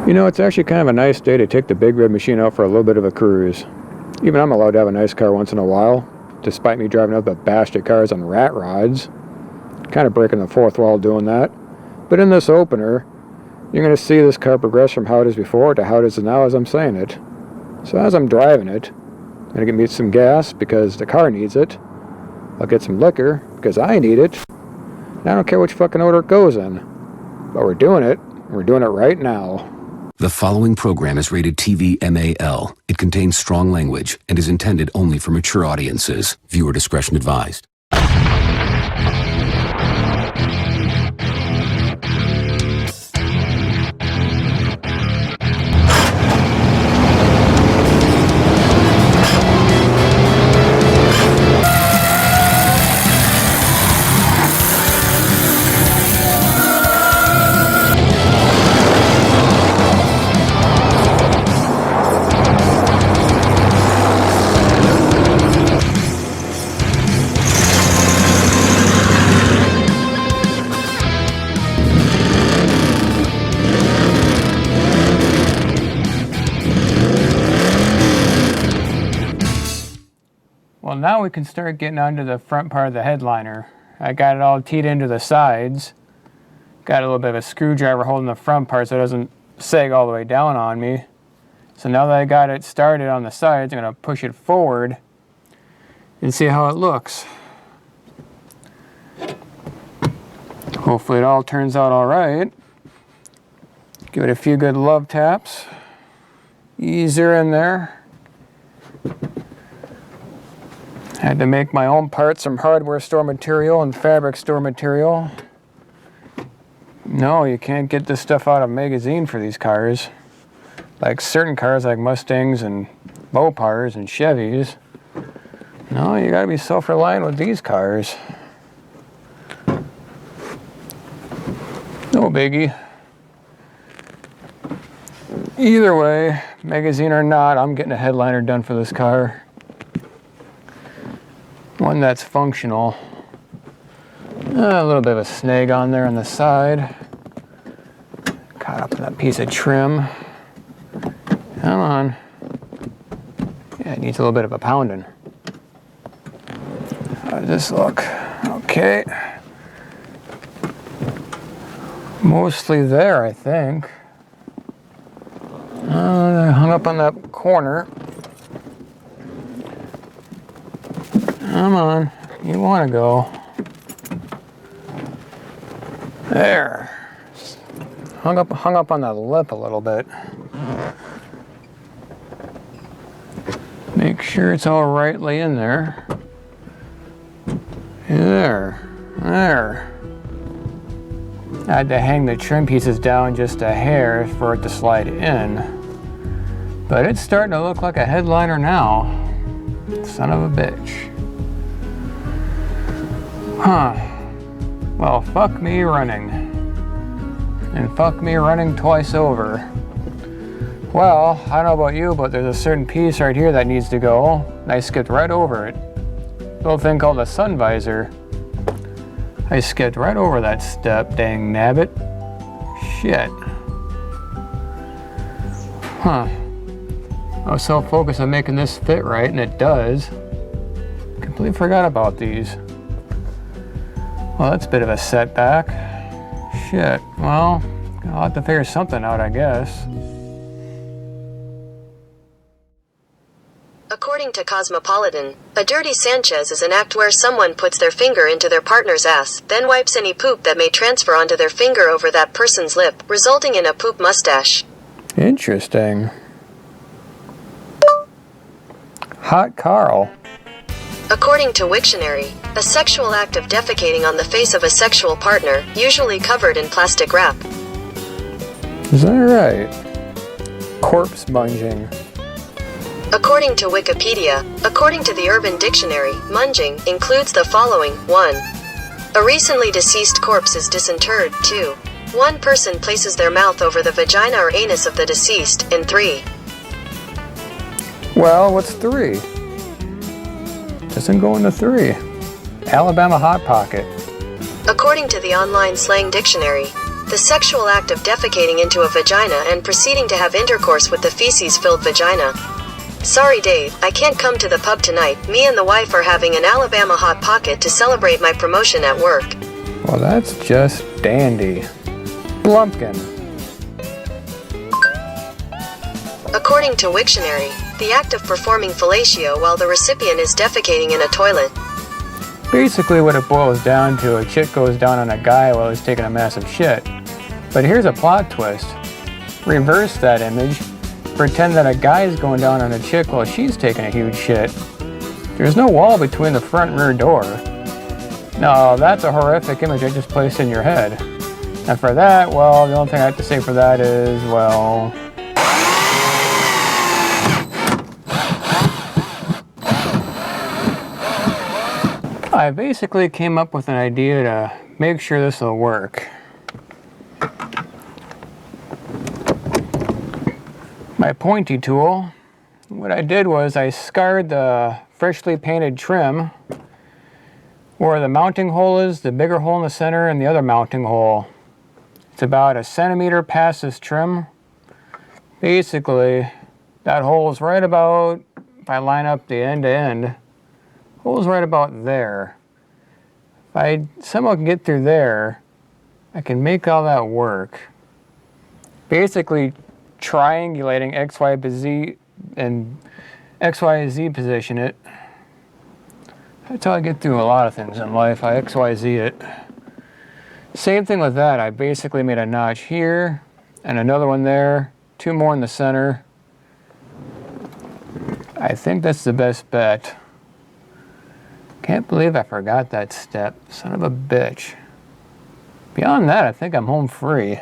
You know, it's actually kind of a nice day to take the big red machine out for a little bit of a cruise. Even I'm allowed to have a nice car once in a while, despite me driving up the bastard cars on rat rods. Kind of breaking the fourth wall doing that. But in this opener, you're going to see this car progress from how it is before to how it is now as I'm saying it. So as I'm driving it, I'm going to get me some gas because the car needs it. I'll get some liquor because I need it. And I don't care which fucking order it goes in. But we're doing it. We're doing it right now. The following program is rated TV MAL. It contains strong language and is intended only for mature audiences. Viewer discretion advised. Well, now we can start getting onto the front part of the headliner. I got it all teed into the sides. Got a little bit of a screwdriver holding the front part so it doesn't sag all the way down on me. So now that I got it started on the sides, I'm going to push it forward and see how it looks. Hopefully it all turns out all right. Give it a few good love taps. Ease her in there. Had to make my own parts from hardware store material and fabric store material. No, you can't get this stuff out of magazine for these cars. Like certain cars like Mustangs and Mopars and Chevys. No, you gotta be self-reliant with these cars. No biggie. Either way, magazine or not, I'm getting a headliner done for this car. One that's functional. A little bit of a snag on there on the side. Caught up in that piece of trim. Come on. Yeah, it needs a little bit of a pounding. How does this look? Okay. Mostly there, I think. I hung up on that corner. Come on, you want to go. There. Hung up on that lip a little bit. Make sure it's all rightly in there. There. I had to hang the trim pieces down just a hair for it to slide in. But it's starting to look like a headliner now. Son of a bitch. Huh. Well, fuck me running. And fuck me running twice over. Well, I don't know about you, but there's a certain piece right here that needs to go. And I skipped right over it. Little thing called a sun visor. I skipped right over that step, dang nabbit. Shit. Huh. I was so focused on making this fit right, and it does. Completely forgot about these. Well, that's a bit of a setback. Shit, well, I'll have to figure something out, I guess. According to Cosmopolitan, a dirty Sanchez is an act where someone puts their finger into their partner's ass, then wipes any poop that may transfer onto their finger over that person's lip, resulting in a poop mustache. Interesting. Hot Carl. According to Wiktionary, a sexual act of defecating on the face of a sexual partner, usually covered in plastic wrap. Is that right? Corpse munging. According to Wikipedia, according to the Urban Dictionary, munging includes the following. 1. A recently deceased corpse is disinterred. 2. One person places their mouth over the vagina or anus of the deceased. And 3. Well, what's 3? Doesn't go into 3. Alabama Hot Pocket. According to the online slang dictionary, The sexual act of defecating into a vagina and proceeding to have intercourse with the feces-filled vagina. Sorry Dave, I can't come to the pub tonight. Me and the wife are having an Alabama Hot Pocket to celebrate my promotion at work. Well, that's just dandy. Blumpkin. According to Wiktionary, the act of performing fellatio while the recipient is defecating in a toilet. Basically what it boils down to, a chick goes down on a guy while he's taking a massive shit. But here's a plot twist. Reverse that image. Pretend that a guy's going down on a chick while she's taking a huge shit. There's no wall between the front and rear door. No, that's a horrific image I just placed in your head. And for that, well, the only thing I have to say for that is, well... I basically came up with an idea to make sure this will work. My pointy tool, what I did was I scarred the freshly painted trim where the mounting hole is, the bigger hole in the center, and the other mounting hole. It's about 1 centimeter past this trim. Basically, that hole is right about, if I line up the end to end, hole's right about there. If I somehow can get through there, I can make all that work. Basically, triangulating X, Y, Z and X, Y, Z position it. That's how I get through a lot of things in life. I X, Y, Z it. Same thing with that. I basically made a notch here and another one there, 2 more in the center. I think that's the best bet. Can't believe I forgot that step. Son of a bitch. Beyond that, I think I'm home free.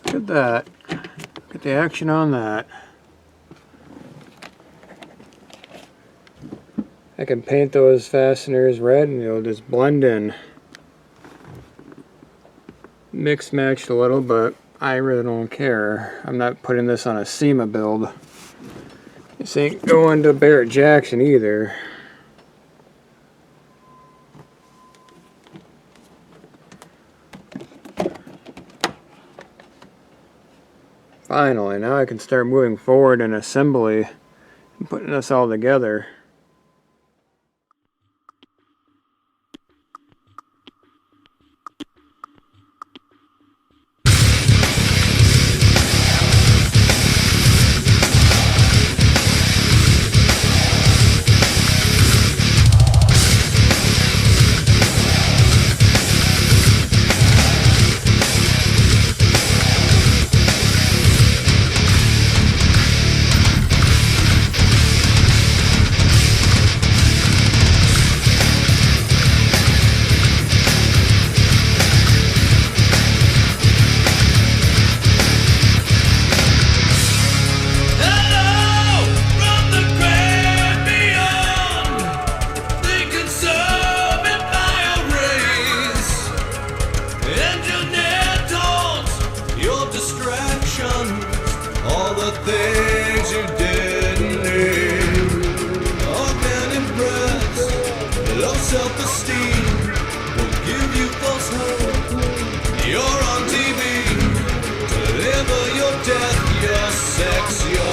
Look at that. Get the action on that. I can paint those fasteners red and it'll just blend in. Mix matched a little, but I really don't care. I'm not putting this on a SEMA build. This ain't going to Barrett Jackson either. Finally, now I can start moving forward in assembly and putting this all together. Self-esteem will give you false hope. You're on TV. Deliver your death, your sex, your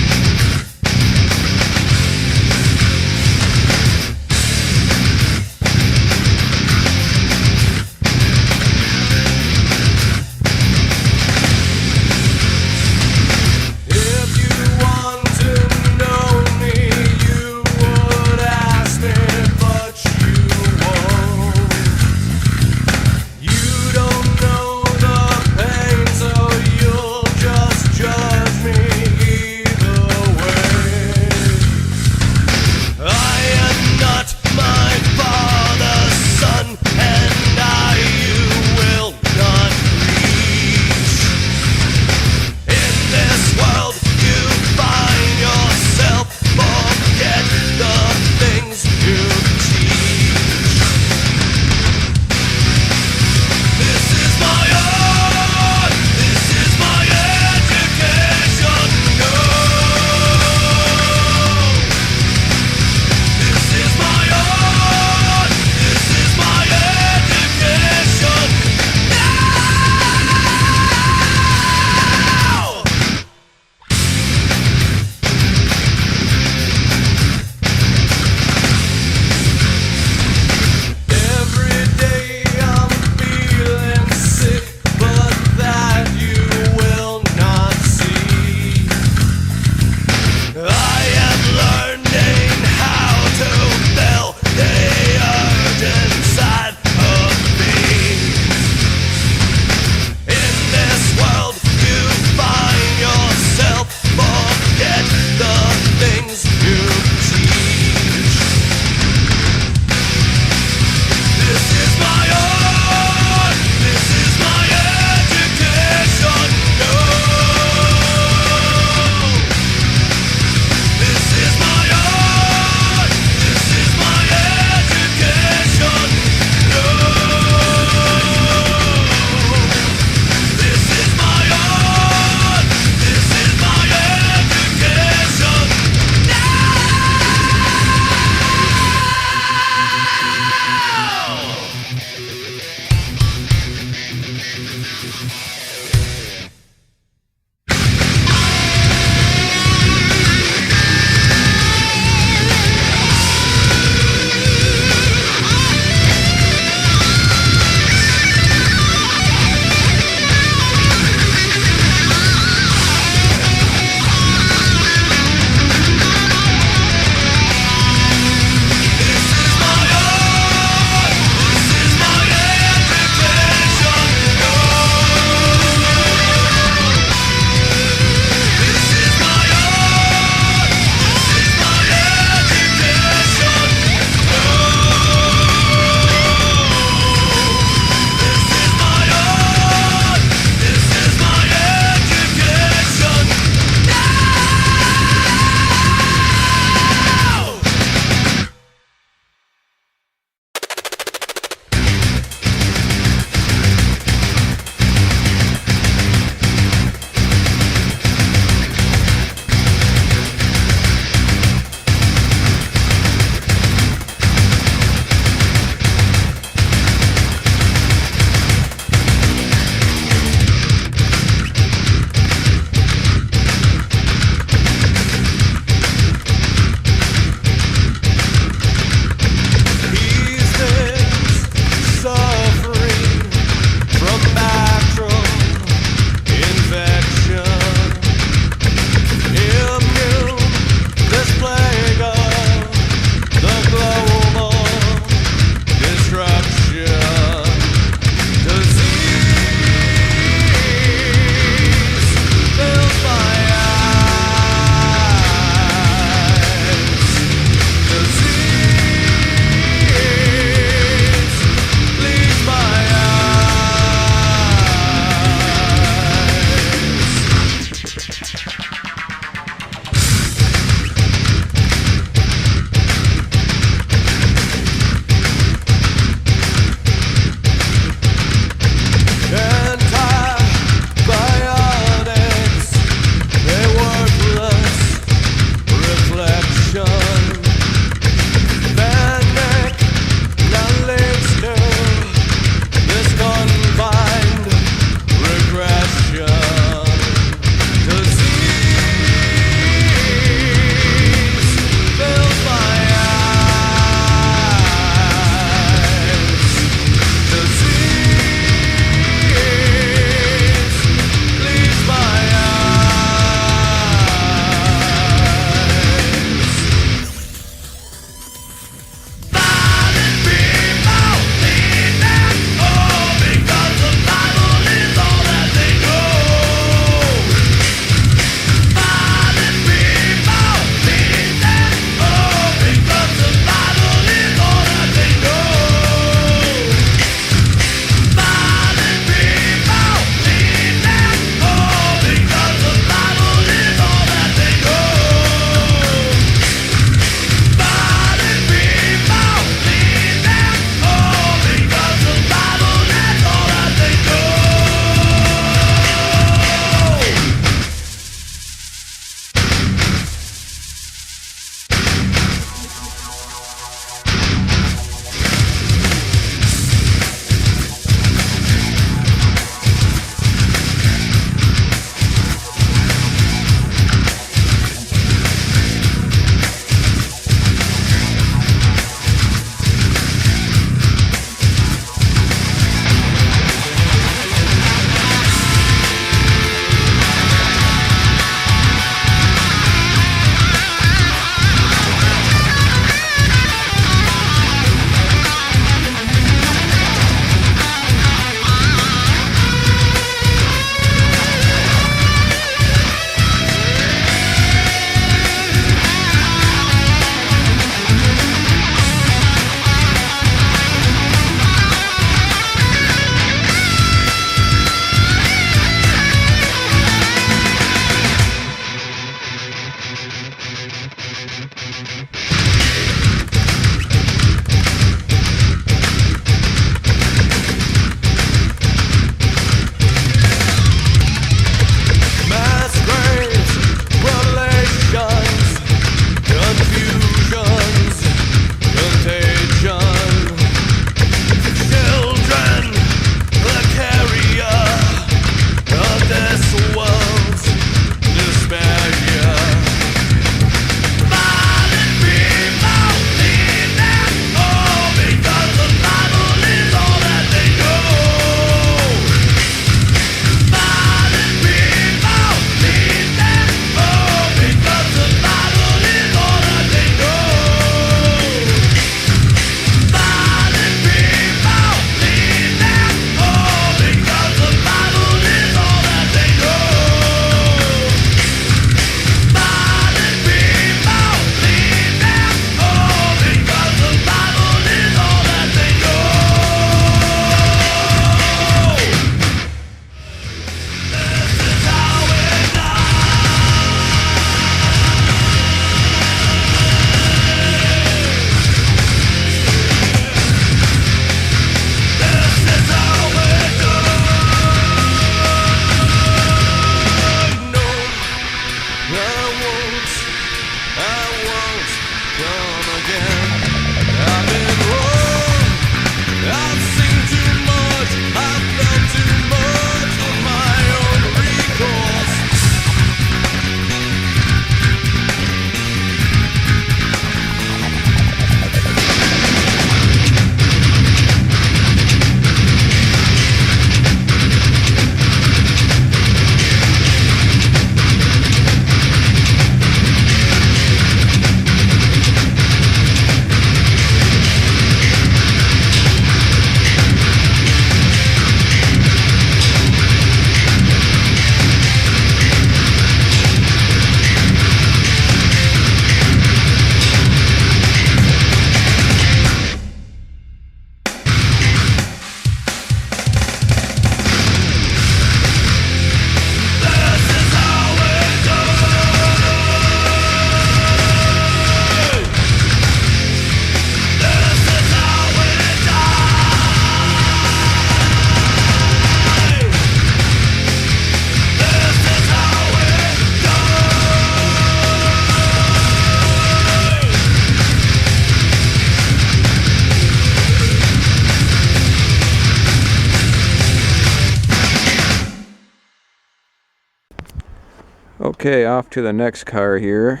Okay, off to the next car here.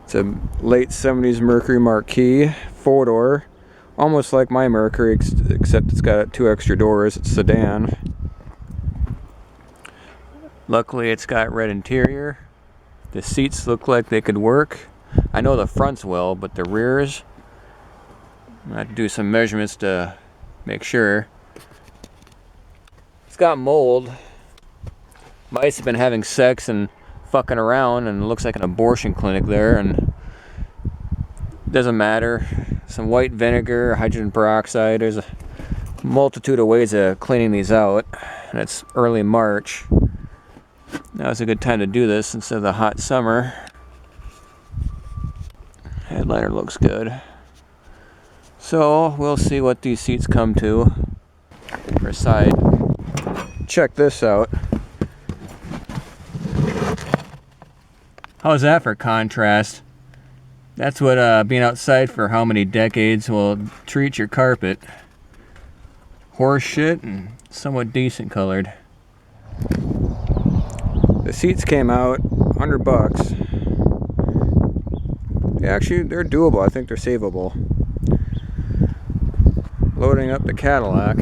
It's a late 70s Mercury Marquis, 4-door. Almost like my Mercury, except it's got 2 extra doors. It's a sedan. Luckily, it's got red interior. The seats look like they could work. I know the fronts will, but the rears, I have to do some measurements to make sure. It's got mold. Mice have been having sex and fucking around, and it looks like an abortion clinic there, and doesn't matter. Some white vinegar, hydrogen peroxide. There's a multitude of ways of cleaning these out, and it's early March. Now's a good time to do this instead of the hot summer. Headliner looks good. So we'll see what these seats come to for side. Check this out. How's that for contrast? That's what being outside for how many decades will treat your carpet. Horse shit and somewhat decent colored. The seats came out $100. Actually, they're doable. I think they're savable. Loading up the Cadillac.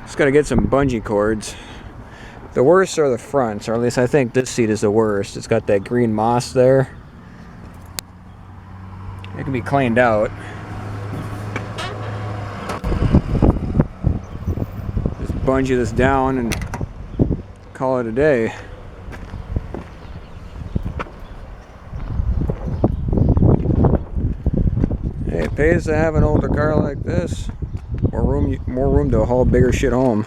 Just gotta get some bungee cords. The worst are the fronts, or at least I think this seat is the worst. It's got that green moss there. It can be cleaned out. Just bungee this down and call it a day. Hey, it pays to have an older car like this. More room to haul bigger shit home.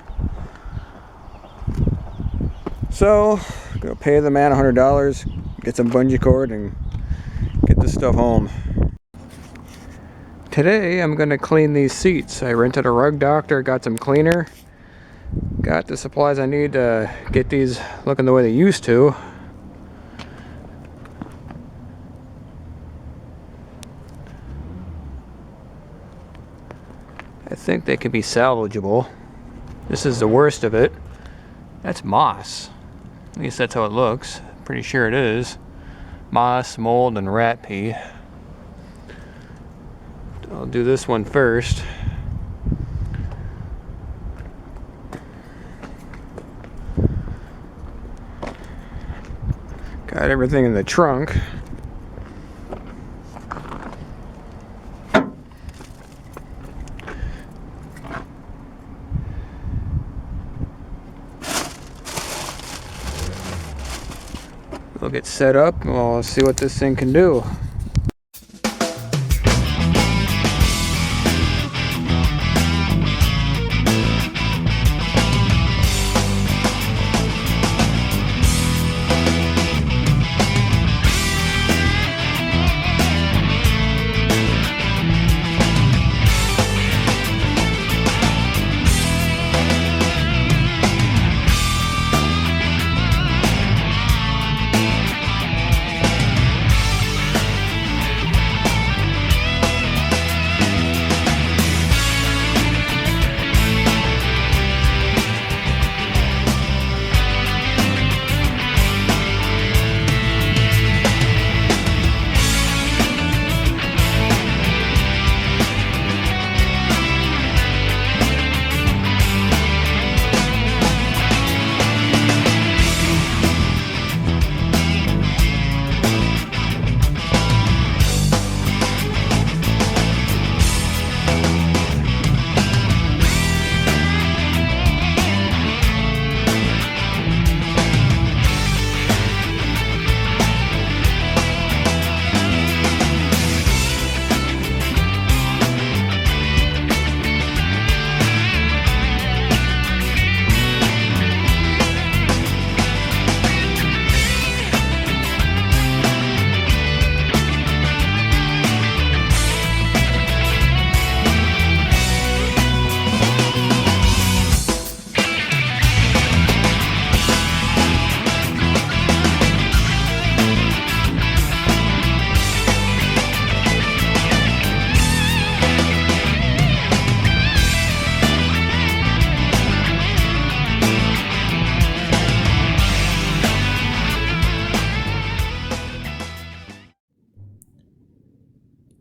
So, gonna pay the man $100, get some bungee cord, and get this stuff home. Today, I'm gonna clean these seats. I rented a rug doctor, got some cleaner, got the supplies I need to get these looking the way they used to. I think they can be salvageable. This is the worst of it. That's moss. At least that's how it looks. Pretty sure it is. Moss, mold, and rat pee. I'll do this one first. Got everything in the trunk. We'll get set up and we'll see what this thing can do.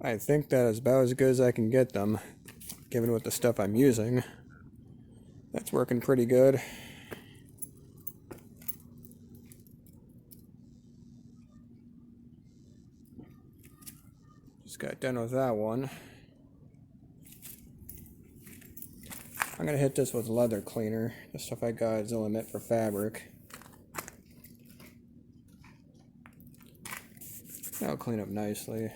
I think that is about as good as I can get them, given what the stuff I'm using. That's working pretty good. Just got done with that one. I'm gonna hit this with leather cleaner. The stuff I got is only meant for fabric. That'll clean up nicely.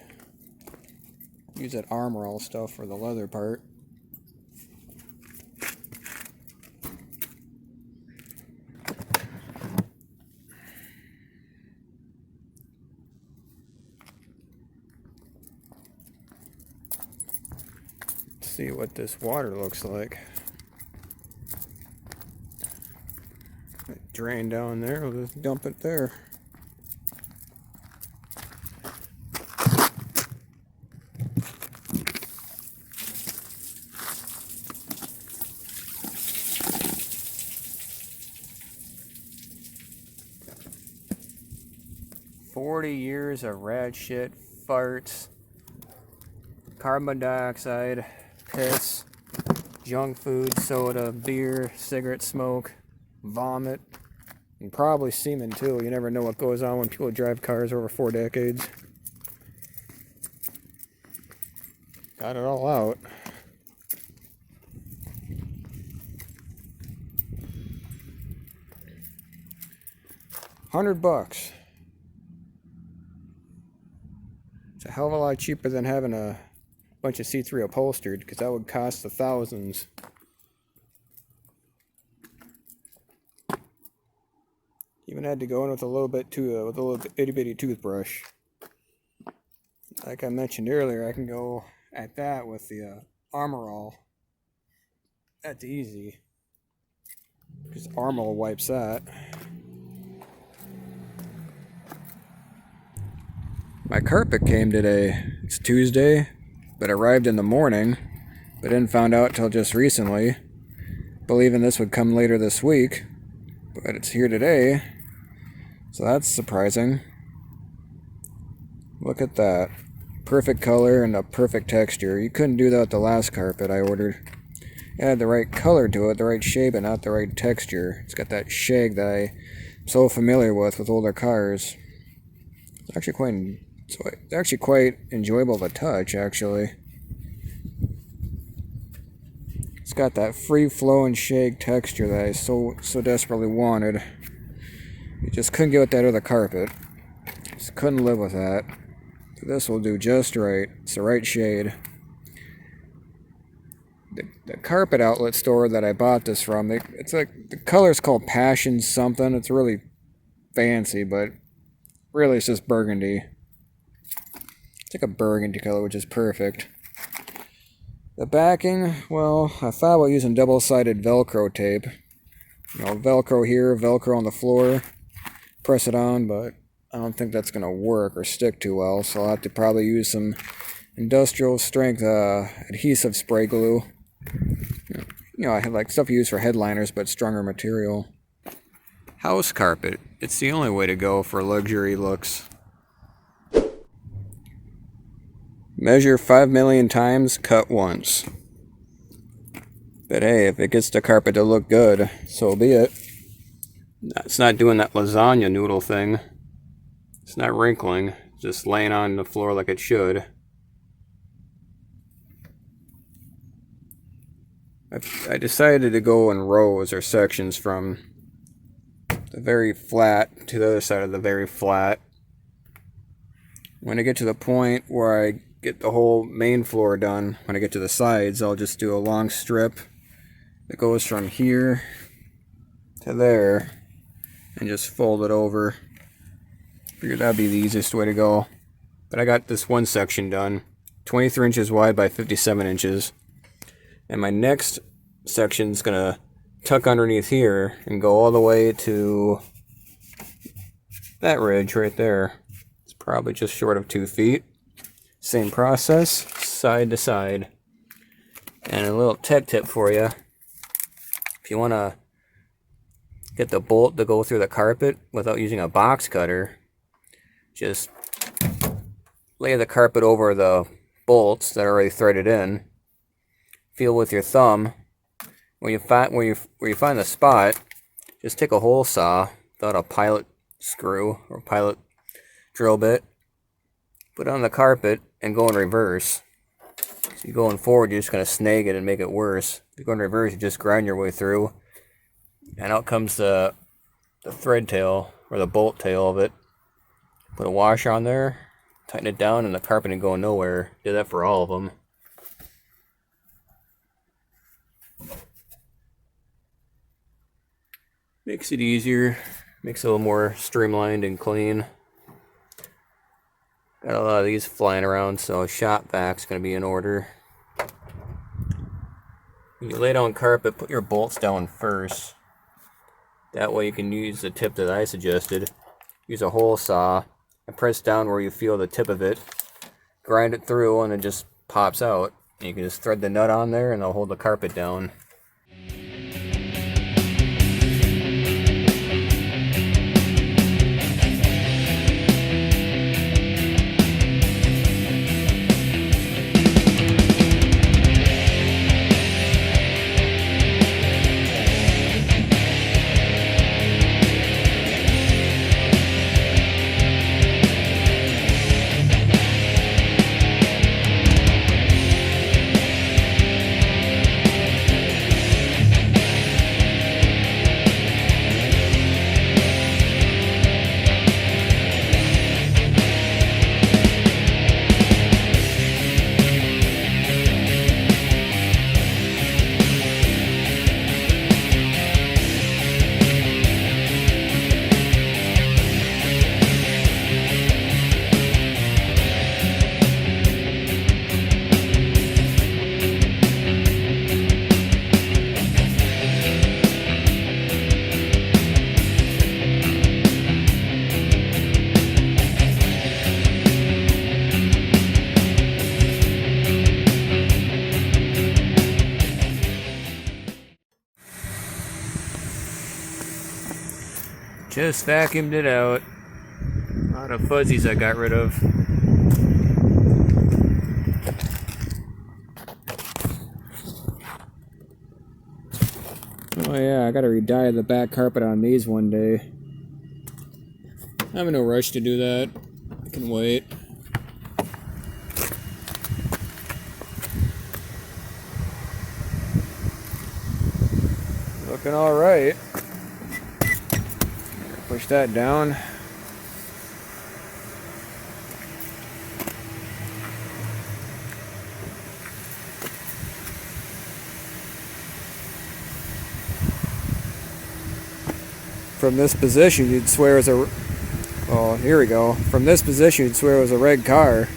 Use that Armor All stuff for the leather part. Let's see what this water looks like. Drain down there, we'll just dump it there. $40 of rad shit, farts, carbon dioxide, piss, junk food, soda, beer, cigarette smoke, vomit, and probably semen too. You never know what goes on when people drive cars over 4 decades. Got it all out. $100. It's a hell of a lot cheaper than having a bunch of C3 upholstered, because that would cost the thousands. Even had to go in with a little bit too, with a little itty bitty toothbrush. Like I mentioned earlier, I can go at that with the Armor All. That's easy, because Armor All wipes that. My carpet came today. It's Tuesday, but arrived in the morning, but didn't find out till just recently, believing this would come later this week, but it's here today, so that's surprising. Look at that. Perfect color and a perfect texture. You couldn't do that with the last carpet I ordered. It had the right color to it, the right shape, and not the right texture. It's got that shag that I'm so familiar with older cars. It's actually quite enjoyable to touch, actually. It's got that free-flowing shag texture that I so desperately wanted. You just couldn't get with that other carpet. Just couldn't live with that. So this will do just right. It's the right shade. The carpet outlet store that I bought this from, it's like, the color's called Passion something. It's really fancy, but really it's just burgundy. It's like a burgundy color, which is perfect. The backing, well, I thought about using double-sided Velcro tape. You know, Velcro here, Velcro on the floor. Press it on, but I don't think that's going to work or stick too well, so I'll have to probably use some industrial strength adhesive spray glue. You know, I have like stuff you use for headliners, but stronger material. House carpet. It's the only way to go for luxury looks. Measure 5 million times, cut once. But hey, if it gets the carpet to look good, so be it. It's not doing that lasagna noodle thing. It's not wrinkling, it's just laying on the floor like it should. I decided to go in rows or sections from the very flat to the other side of the very flat. When I get to the point where I get the whole main floor done, when I get to the sides, I'll just do a long strip that goes from here to there and just fold it over. Figured that'd be the easiest way to go. But I got this one section done, 23 inches wide by 57 inches. And my next section's gonna tuck underneath here and go all the way to that ridge right there. It's probably just short of 2 feet. Same process, side to side. And a little tech tip for you. If you want to get the bolt to go through the carpet without using a box cutter, just lay the carpet over the bolts that are already threaded in. Feel with your thumb. Where you find the spot, just take a hole saw without a pilot screw or pilot drill bit. Put it on the carpet and go in reverse. So you going forward, you're just going to snag it and make it worse. If you go in reverse, you just grind your way through. And out comes the thread tail, or the bolt tail of it. Put a washer on there, tighten it down, and the carpet ain't going nowhere. Did that for all of them. Makes it easier, makes it a little more streamlined and clean. Got a lot of these flying around, so shop vac's going to be in order. When you lay down carpet, put your bolts down first. That way you can use the tip that I suggested. Use a hole saw and press down where you feel the tip of it. Grind it through and it just pops out. And you can just thread the nut on there and it'll hold the carpet down. Just vacuumed it out. A lot of fuzzies I got rid of. Oh yeah, I gotta re-dye the back carpet on these one day. I'm in no rush to do that. I can wait. Looking alright. Push that down. From this position, you'd swear it was a... Oh, here we go. From this position, you'd swear it was a red car.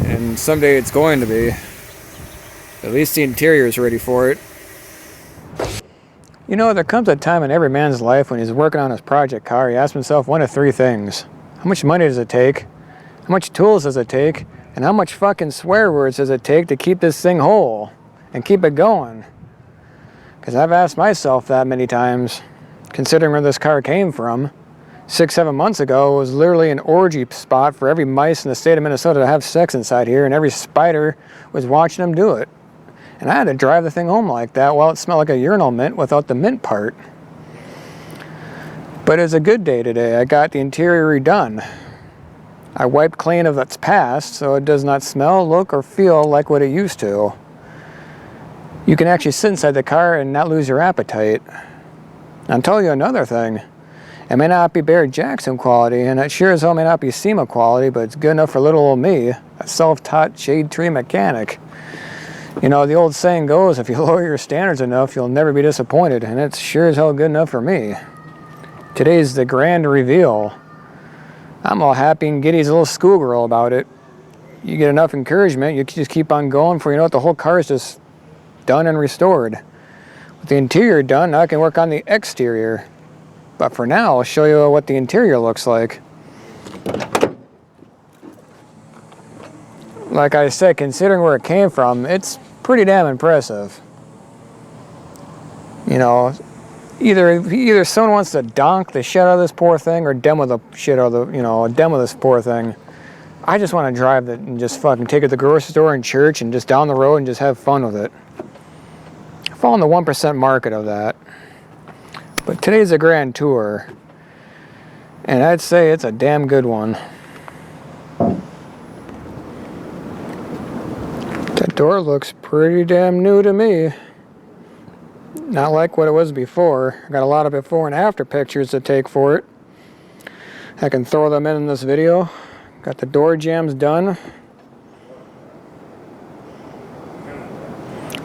And someday it's going to be. At least the interior is ready for it. You know, there comes a time in every man's life when he's working on his project car, he asks himself one of three things. How much money does it take? How much tools does it take? And how much fucking swear words does it take to keep this thing whole and keep it going? Because I've asked myself that many times, considering where this car came from. 6-7 months ago, it was literally an orgy spot for every mice in the state of Minnesota to have sex inside here, and every spider was watching them do it. And I had to drive the thing home like that while it smelled like a urinal mint without the mint part. But it's a good day today. I got the interior redone. I wiped clean of its past so it does not smell, look, or feel like what it used to. You can actually sit inside the car and not lose your appetite. I'll tell you another thing. It may not be Barrett Jackson quality, and it sure as hell may not be SEMA quality, but it's good enough for little old me, a self-taught shade tree mechanic. You know, the old saying goes, if you lower your standards enough, you'll never be disappointed, and it's sure as hell good enough for me. Today's the grand reveal. I'm all happy and giddy as a little schoolgirl about it. You get enough encouragement, you just keep on going for, you know what, the whole car is just done and restored. With the interior done, now I can work on the exterior. But for now, I'll show you what the interior looks like. Like I said, considering where it came from, it's pretty damn impressive. You know, either someone wants to donk the shit out of this poor thing or demo the shit out of the, demo this poor thing. I just want to drive it and just fucking take it to the grocery store and church and just down the road and just have fun with it. I fall in the 1% market of that. But today's a grand tour. And I'd say it's a damn good one. That door looks pretty damn new to me. Not like what it was before. I got a lot of before and after pictures to take for it. I can throw them in this video. Got the door jambs done.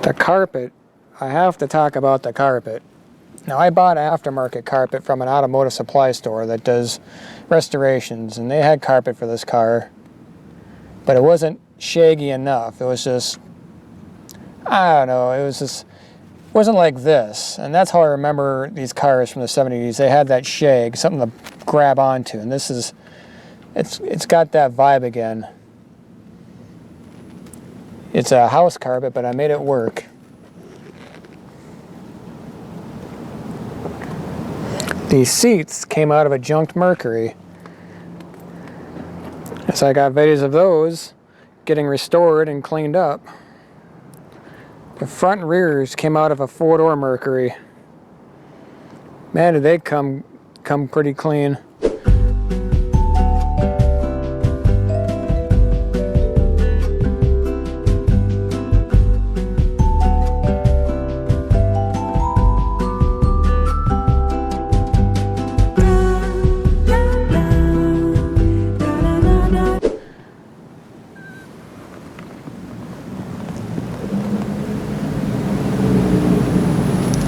The carpet. I have to talk about the carpet. Now, I bought aftermarket carpet from an automotive supply store that does restorations, and they had carpet for this car, but it wasn't shaggy enough. It was just, I don't know, it wasn't like this, and that's how I remember these cars from the 70s. They had that shag, something to grab onto, and this is, it's got that vibe again. It's a house carpet, but I made it work. These seats came out of a junked Mercury. So I got videos of those getting restored and cleaned up. The front and rears came out of a 4-door Mercury. Man, did they come pretty clean.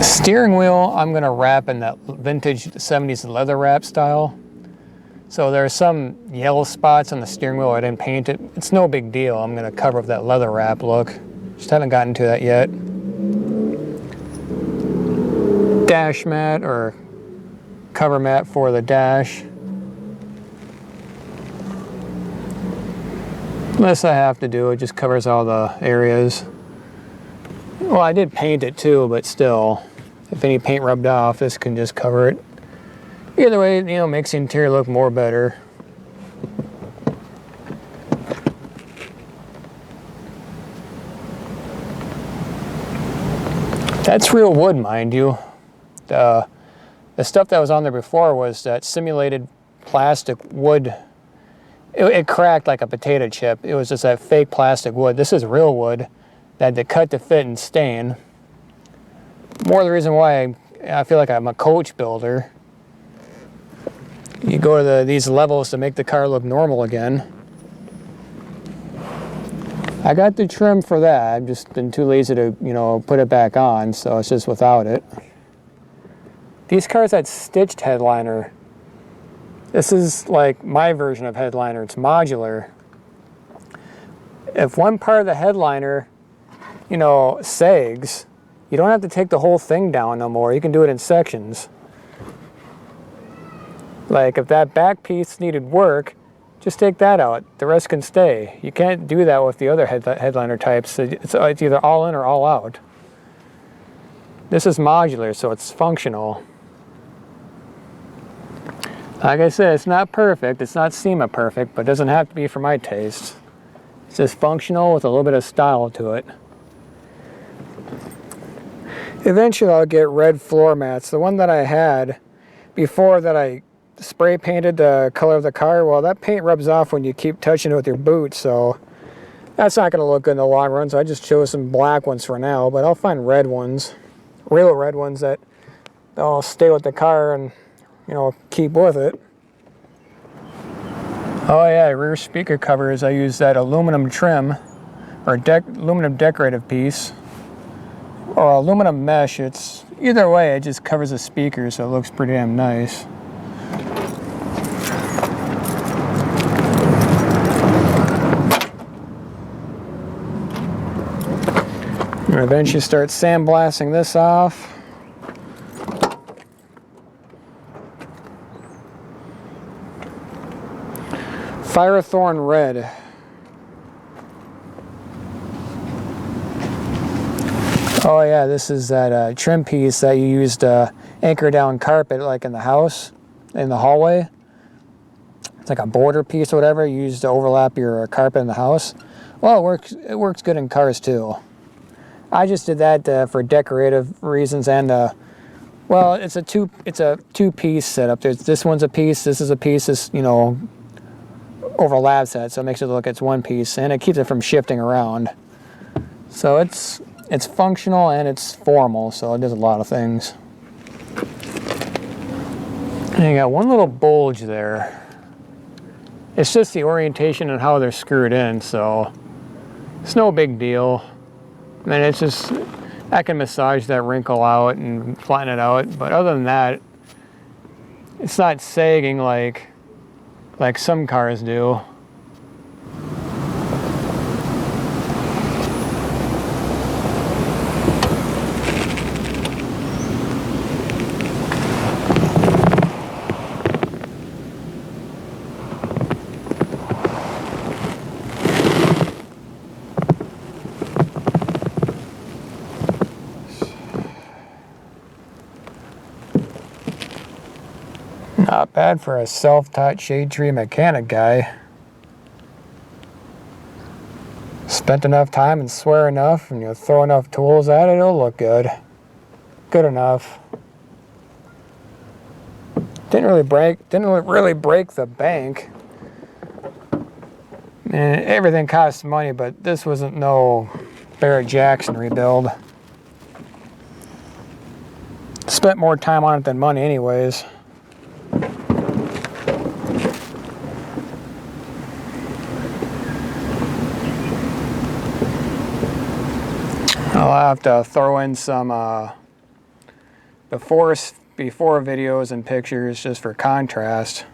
Steering wheel, I'm going to wrap in that vintage 70s leather wrap style. So there are some yellow spots on the steering wheel. I didn't paint it. It's no big deal. I'm going to cover up that leather wrap look. Just haven't gotten to that yet. Dash mat or cover mat for the dash. Less I have to do. It just covers all the areas. Well, I did paint it too, but still. If any paint rubbed off, this can just cover it. Either way, you know, makes the interior look more better. That's real wood, mind you. The stuff that was on there before was that simulated plastic wood. It cracked like a potato chip. It was just that fake plastic wood. This is real wood that they cut to fit and stain. More the reason why I feel like I'm a coach builder. You go to these levels to make the car look normal again. I got the trim for that. I've just been too lazy to, you know, put it back on, so it's just without it. These cars had stitched headliner. This is like my version of headliner. It's modular. If one part of the headliner, you know, sags, you don't have to take the whole thing down no more. You can do it in sections. Like if that back piece needed work, just take that out. The rest can stay. You can't do that with the other headliner types. It's either all in or all out. This is modular, so it's functional. Like I said, it's not perfect. It's not SEMA perfect, but it doesn't have to be for my taste. It's just functional with a little bit of style to it. Eventually I'll get red floor mats. The one that I had before that I spray painted the color of the car, well, that paint rubs off when you keep touching it with your boots, so that's not going to look good in the long run, so I just chose some black ones for now, but I'll find red ones, real red ones that I'll stay with the car and, you know, keep with it. Oh yeah, rear speaker covers, I use that aluminum trim, or aluminum decorative piece, or aluminum mesh. It's either way, it just covers the speaker, so it looks pretty damn nice. I'm gonna eventually start sandblasting this off. Firethorn red. Oh yeah, this is that trim piece that you used to anchor down carpet like in the house, in the hallway. like a border piece or whatever you use to overlap your carpet in the house. Well, it works good in cars too. I just did that for decorative reasons, and well, it's a two-piece setup. This one's a piece, this is a piece, this, you know, overlaps that, so it makes it look like it's one piece, and it keeps it from shifting around. So it's functional and it's formal, so it does a lot of things. And you got one little bulge there. It's just the orientation and how they're screwed in, so it's no big deal. I mean, it's just, I can massage that wrinkle out and flatten it out, but other than that, it's not sagging like some cars do. Not bad for a self-taught shade tree mechanic guy. Spent enough time and swear enough, and you throw enough tools at it, it'll look good. Good enough. Didn't really break the bank. And everything costs money, but this wasn't no Barrett Jackson rebuild. Spent more time on it than money anyways. I'll have to throw in some before videos and pictures just for contrast.